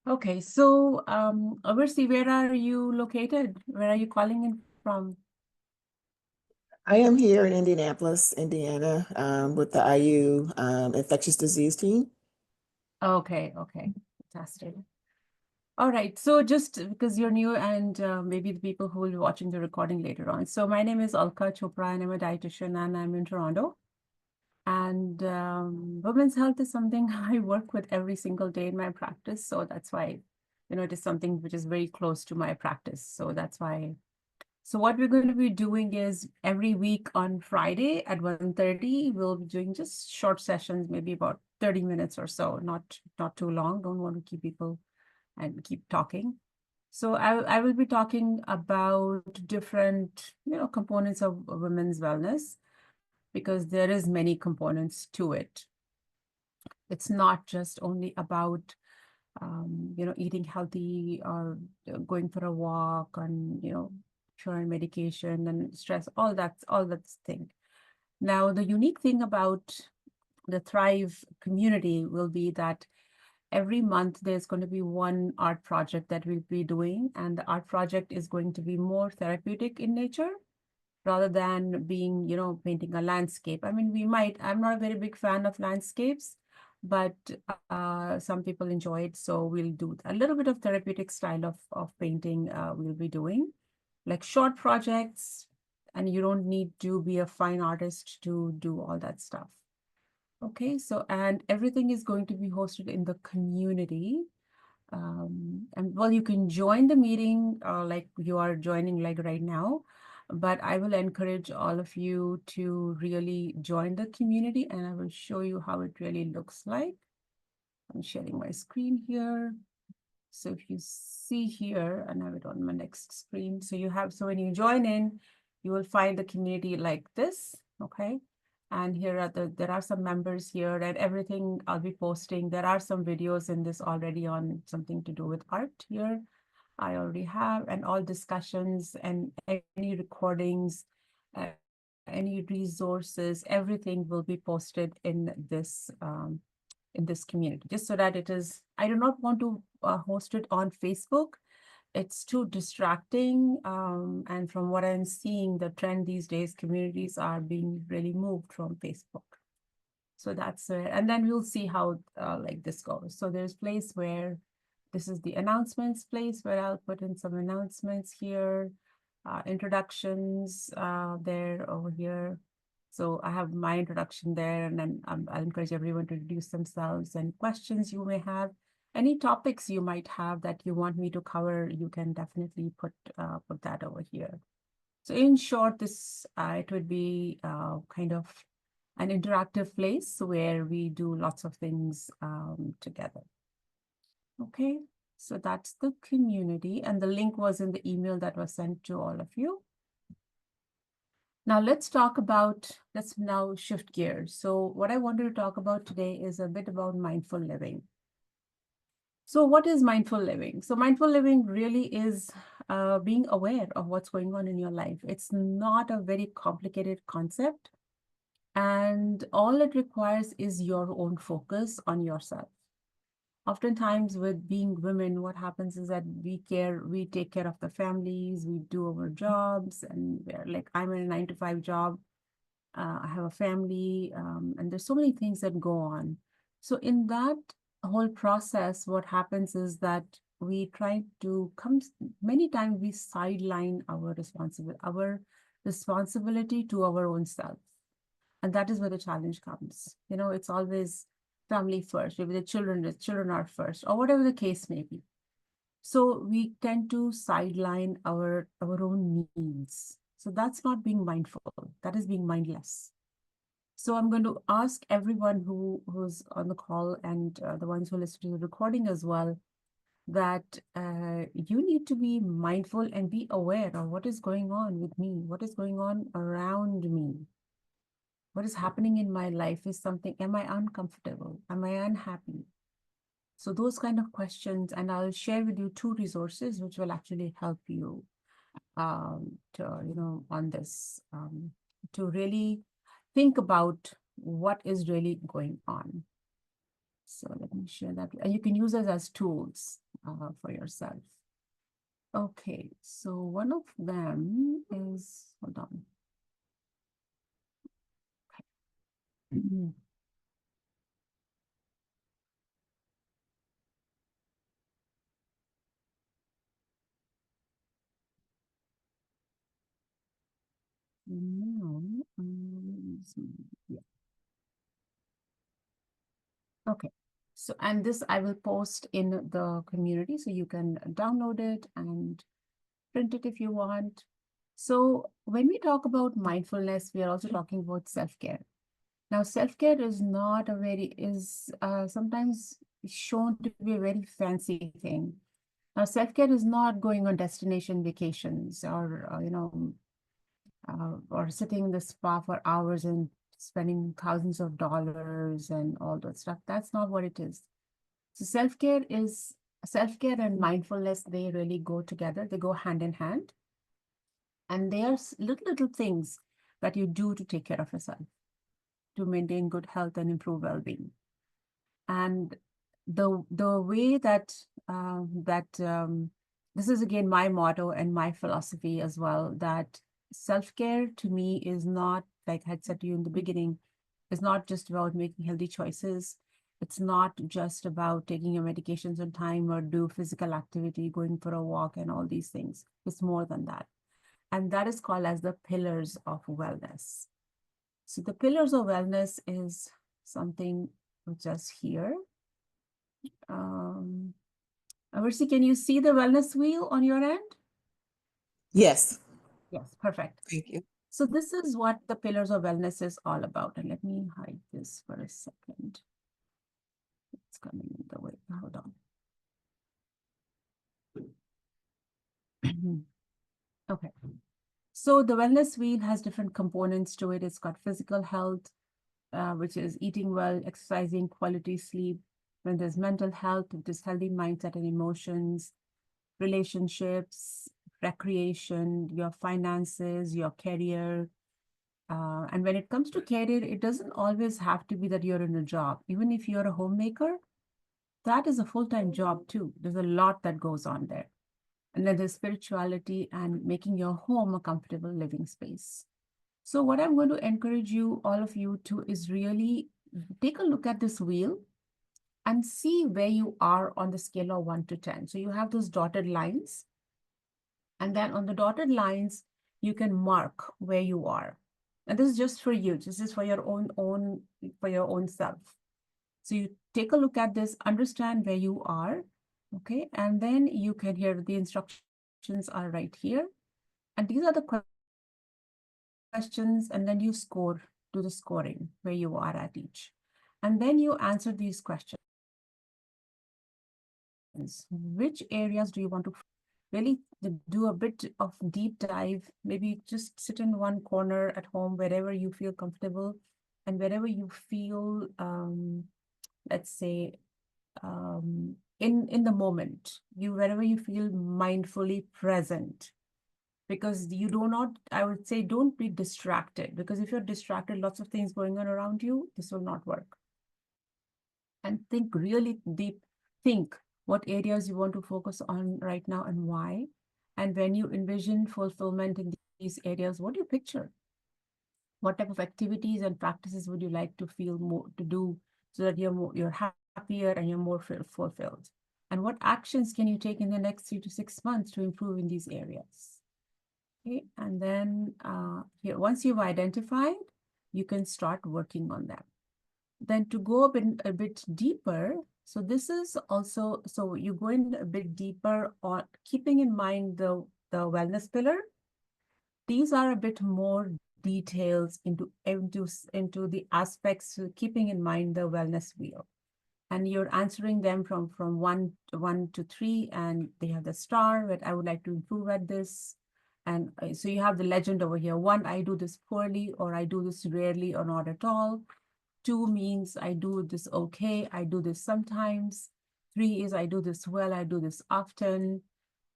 Okay, so Aversi, where are you located? Where are you calling in from? I am here in Indianapolis, Indiana, with the IU infectious disease team. Okay, okay, fantastic. All right, so just because you're new and maybe the people who will be watching the recording later on. So my name is Alkachopra and I'm a dietitian and I'm in Toronto. And women's health is something I work with every single day in my practice. So that's why, it is something which is very close to my practice. So that's why. So what we're going to be doing is every week on Friday at 1:30, we'll be doing just short sessions, maybe about 30 minutes or so, not too long. Don't want to keep people and keep talking. So I will be talking about different, components of women's wellness because there is many components to it. It's not just only about eating healthy or going for a walk and, sure, and medication and stress, all that thing. Now, the unique thing about the Thrive community will be that every month there's going to be one art project that we'll be doing, and the art project is going to be more therapeutic in nature rather than being, painting a landscape. I mean, I'm not a very big fan of landscapes, but some people enjoy it. So we'll do a little bit of therapeutic style of painting we'll be doing, like short projects, and you don't need to be a fine artist to do all that stuff. Okay, so and everything is going to be hosted in the community. And well, you can join the meeting like you are joining like right now, but I will encourage all of you to really join the community and I will show you how it really looks like. I'm sharing my screen here. So if you see here, and I have it on my next screen. So when you join in, you will find the community like this, okay? And there are some members here and everything I'll be posting. There are some videos in this already on something to do with art here. I already have, and all discussions and any recordings, uh, any resources, everything will be posted in this community, just so that it is, I do not want to host it on Facebook. It's too distracting. And from what I'm seeing, the trend these days, communities are being really moved from Facebook. So that's where, and then we'll see how like this goes. So there's place where this is the announcements place where I'll put in some announcements here, introductions there over here. So I have my introduction there, and then I'll encourage everyone to introduce themselves and questions you may have. Any topics you might have that you want me to cover, you can definitely put that over here. So in short, this it would be kind of an interactive place where we do lots of things together. Okay, so that's the community, and the link was in the email that was sent to all of you. Now let's now shift gears. So what I wanted to talk about today is a bit about mindful living. So what is mindful living? So mindful living really is being aware of what's going on in your life. It's not a very complicated concept, and all it requires is your own focus on yourself. Oftentimes with being women, what happens is that we take care of the families, we do our jobs, and we're like, I'm in a 9 to 5 job. I have a family, and there's so many things that go on. So in that whole process, what happens is that we try to come, many times we sideline our responsibility to our own self. And that is where the challenge comes. It's always family first, maybe the children are first, or whatever the case may be. So we tend to sideline our own needs. So that's not being mindful. That is being mindless. So I'm going to ask everyone who's on the call and the ones who listen to the recording as well, that you need to be mindful and be aware of what is going on with me, what is going on around me. What is happening in my life is something, am I uncomfortable? Am I unhappy? So those kind of questions, and I'll share with you 2 resources which will actually help you on this, to really think about what is really going on. So let me share that. And you can use it as tools. for yourself. Okay, so one of them is, hold on. Okay. Now, yeah. Okay. So, and this I will post in the community so you can download it and print it if you want. So, when we talk about mindfulness, we are also talking about self-care. Now, self-care is not a very, is sometimes shown to be a very fancy thing. Now, self-care is not going on destination vacations or, or sitting in the spa for hours and spending thousands of dollars and all that stuff. That's not what it is. So self-care and mindfulness, they really go together. They go hand in hand. And there's little things that you do to take care of yourself, to maintain good health and improve well-being. And the way that this is again my motto and my philosophy as well, that self-care to me is not, like I had said to you in the beginning, is not just about making healthy choices. It's not just about taking your medications on time or do physical activity, going for a walk and all these things. It's more than that. And that is called as the pillars of wellness. So the pillars of wellness is something which is here. Um, Aversi, can you see the wellness wheel on your end? Yes. Yes, perfect. Thank you. So this is what the pillars of wellness is all about. And let me hide this for a second. It's coming in the way. Hold on. Okay. So the wellness wheel has different components to it. It's got physical health, which is eating well, exercising, quality sleep. Then there's mental health, which is healthy mindset and emotions, relationships, recreation, your finances, your career. And when it comes to career, it doesn't always have to be that you're in a job. Even if you're a homemaker, that is a full-time job too. There's a lot that goes on there. And then there's spirituality and making your home a comfortable living space. So what I'm going to encourage you, all of you, to is really take a look at this wheel and see where you are on the scale of 1 to 10. So you have those dotted lines. And then on the dotted lines, you can mark where you are. And this is just for you. This is for your own self. So you take a look at this, understand where you are, okay? And then you can hear the instructions are right here. And these are the questions, and then you score, do the scoring where you are at each. And then you answer these questions. Which areas do you want to really do a bit of deep dive? Maybe just sit in one corner at home, wherever you feel comfortable and wherever you feel, let's say, in the moment, wherever you feel mindfully present. Because you do not, I would say, don't be distracted, because if you're distracted, lots of things going on around you, this will not work. And think really deep, think what areas you want to focus on right now and why. And when you envision fulfillment in these areas, what do you picture? What type of activities and practices would you like to feel more to do so that you're happier and you're more fulfilled? And what actions can you take in the next 3 to 6 months to improve in these areas? Okay, and then here, once you've identified, you can start working on them. Then to go a bit deeper, so this is also, so you go in a bit deeper on keeping in mind the wellness pillar. These are a bit more details into the aspects, keeping in mind the wellness wheel. And you're answering them from one to three, and they have the star, but I would like to improve at this. And so you have the legend over here. 1, I do this poorly, or I do this rarely or not at all. 2 means I do this okay, I do this sometimes. 3 is I do this well, I do this often.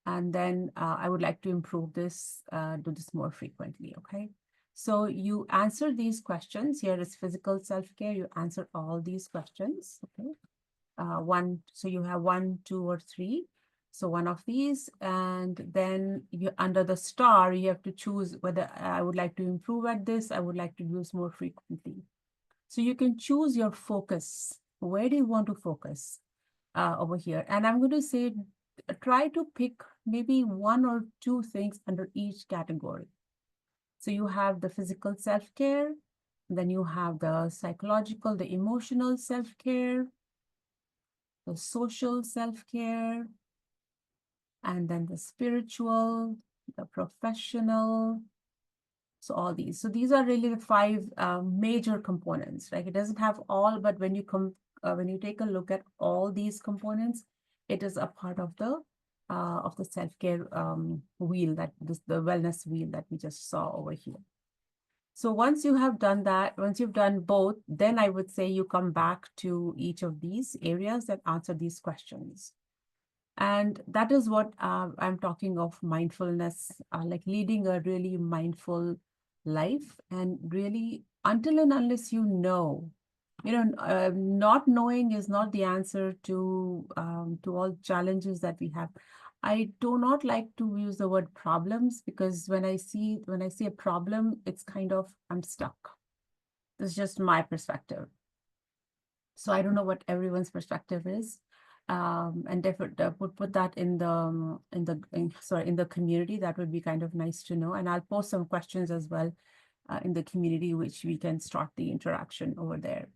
And then I would like to improve this, do this more frequently, okay? So you answer these questions. Here is physical self-care. You answer all these questions, okay? So you have 1, 2, or 3. So one of these, and then you under the star, you have to choose whether I would like to improve at this, I would like to use more frequently. So you can choose your focus. Where do you want to focus over here? And I'm going to say, try to pick maybe one or two things under each category. So you have the physical self-care, then you have the psychological, the emotional self-care, the social self-care, and then the spiritual, the professional. So all these. So these are really the five major components, right? It doesn't have all, but when you take a look at all these components, it is a part of the self-care wheel the wellness wheel that we just saw over here. So once you have done that, once you've done both, then I would say you come back to each of these areas that answer these questions. And that is what I'm talking of mindfulness, like leading a really mindful life. And really, until and unless not knowing is not the answer to all challenges that we have. I do not like to use the word problems because when I see a problem, it's kind of I'm stuck. It's just my perspective. So I don't know what everyone's perspective is. And therefore put that in the community. That would be kind of nice to know. And I'll post some questions as well in the community, which we can start the interaction over there.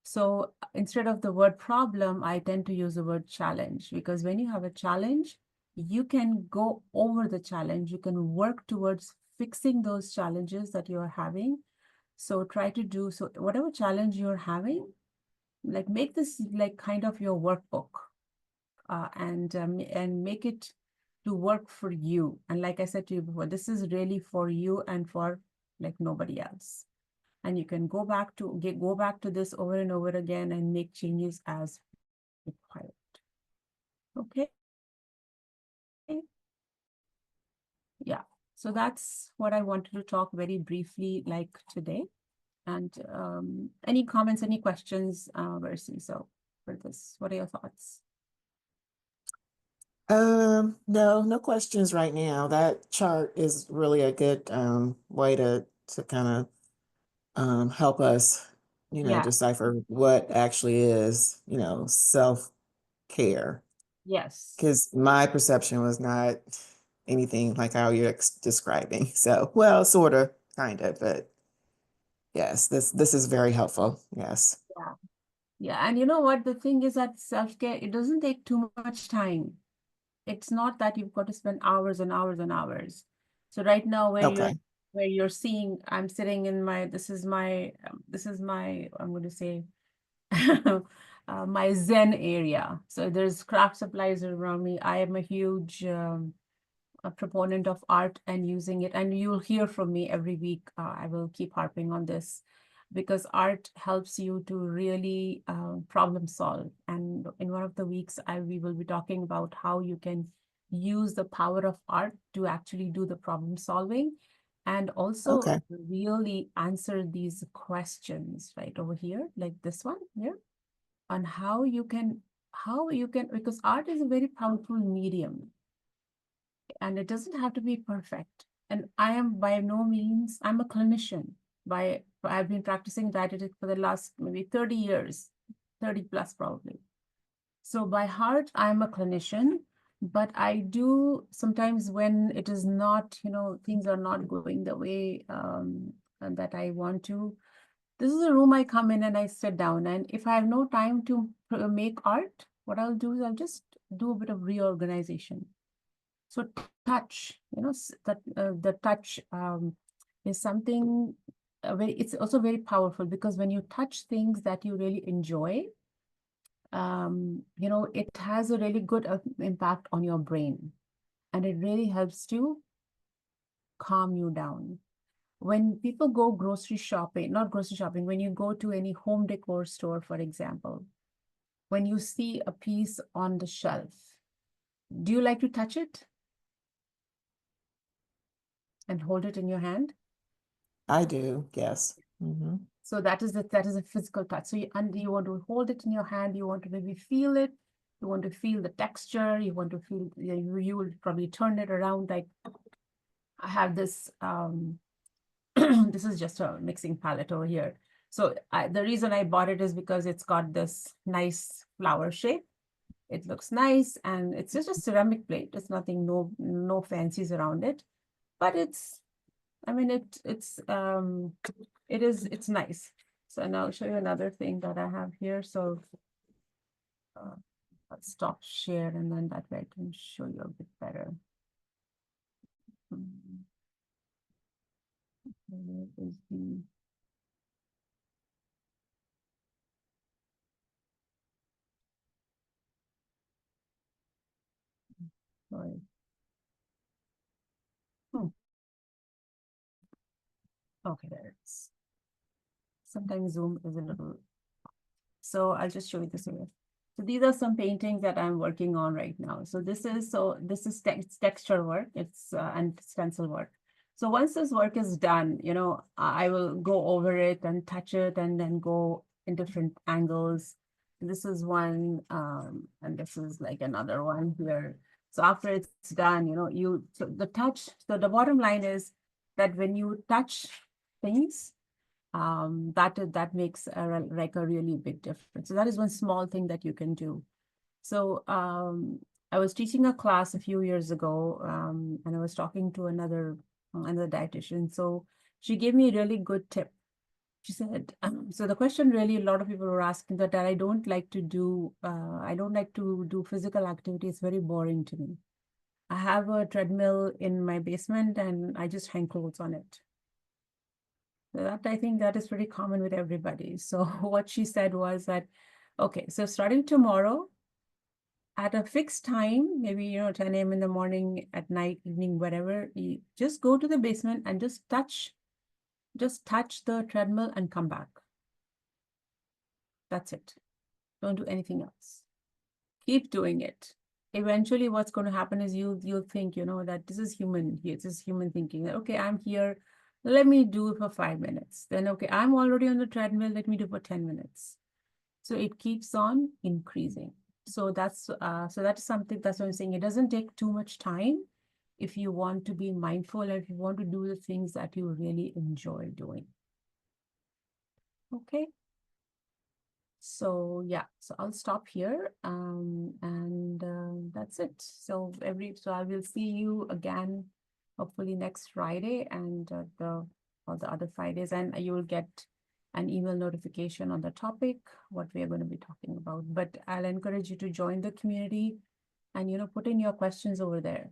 So instead of the word problem, I tend to use the word challenge, because when you have a challenge, you can go over the challenge. You can work towards fixing those challenges that you're having. So try to do so whatever challenge you're having, like make this like kind of your workbook, and make it to work for you. And like I said to you before, this is really for you and for like nobody else. And you can go back to this over and over again and make changes as required. Okay. Yeah. So that's what I wanted to talk very briefly like today. And any comments, any questions, Versi? So for this, what are your thoughts? No questions right now. That chart is really a good way to kind of help us, Yeah. decipher what actually is, self-care. Yes. Because my perception was not anything like how you're describing. So, well, sort of, kind of, but yes, this is very helpful. Yes. Yeah. Yeah. And you know what? The thing is that self-care, it doesn't take too much time. It's not that you've got to spend hours and hours and hours. So right now Okay. where you're seeing, I'm sitting in my, this is my, I'm going to say, my Zen area. So there's craft supplies around me. I am a huge a proponent of art and using it. And you'll hear from me every week. I will keep harping on this because art helps you to really problem solve. And in one of the weeks, we will be talking about how you can use the power of art to actually do the problem solving and also Okay. really answer these questions right over here, like this one here, on how you can, because art is a very powerful medium and it doesn't have to be perfect. And I am by no means, I'm a clinician. I've been practicing dietetics for the last maybe 30 years, 30 plus probably. So by heart, I'm a clinician, but I do sometimes when it is not, things are not going the way and that I want to. This is a room I come in and I sit down. And if I have no time to make art, what I'll do is I'll just do a bit of reorganization. So touch, the touch is something it's also very powerful because when you touch things that you really enjoy, it has a really good impact on your brain and it really helps to calm you down. When people go grocery shopping, not grocery shopping, when you go to any home decor store, for example, when you see a piece on the shelf, do you like to touch it and hold it in your hand? I do. Yes. So that is a physical touch. So you want to hold it in your hand. You want to maybe feel it. You want to feel the texture. You want to feel, you will probably turn it around. Like I have this, this is just a mixing palette over here. So the reason I bought it is because it's got this nice flower shape. It looks nice, and it's just a ceramic plate. It's nothing, no fancies around it, but I mean, it's nice. So now I'll show you another thing that I have here. So uh, let's stop share, and then that way I can show you a bit better. Mm, Where is the, sorry. Hmm, okay, there it is. Sometimes Zoom is a little, so I'll just show you this here. So these are some paintings that I'm working on right now. So this is texture work. It's and stencil work. So once this work is done, I will go over it and touch it and then go in different angles. This is one, and this is like another one here. So after it's done, so the bottom line is that when you touch things, that makes like a really big difference. So that is one small thing that you can do. So I was teaching a class a few years ago, and I was talking to another dietitian. So she gave me a really good tip. She said, so the question really a lot of people were asking that I don't like to do physical activity. It's very boring to me. I have a treadmill in my basement and I just hang clothes on it. That I think that is pretty common with everybody. So what she said was that, okay, so starting tomorrow at a fixed time, maybe 10 a.m. in the morning, at night, evening, whatever, you just go to the basement and just touch the treadmill and come back. That's it. Don't do anything else. Keep doing it. Eventually, what's going to happen is you'll think, that this is human. This is human thinking. That, okay, I'm here. Let me do it for 5 minutes. Then, okay, I'm already on the treadmill. Let me do for 10 minutes. So it keeps on increasing. So that is something, that's what I'm saying. It doesn't take too much time if you want to be mindful and if you want to do the things that you really enjoy doing. Okay. So yeah, so I'll stop here, and that's it. So I will see you again, hopefully next Friday, and the all the other Fridays, and you will get an email notification on the topic, what we are going to be talking about. But I'll encourage you to join the community, and put in your questions over there,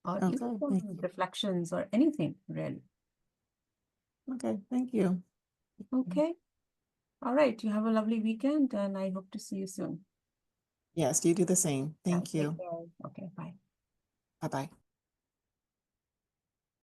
or even Okay, some thank you. reflections or anything really. Okay, thank you. Okay. All right. You have a lovely weekend, and I hope to see you soon. Yes, you do the same. Yeah, Thank take you. care. Okay, bye. Bye-bye.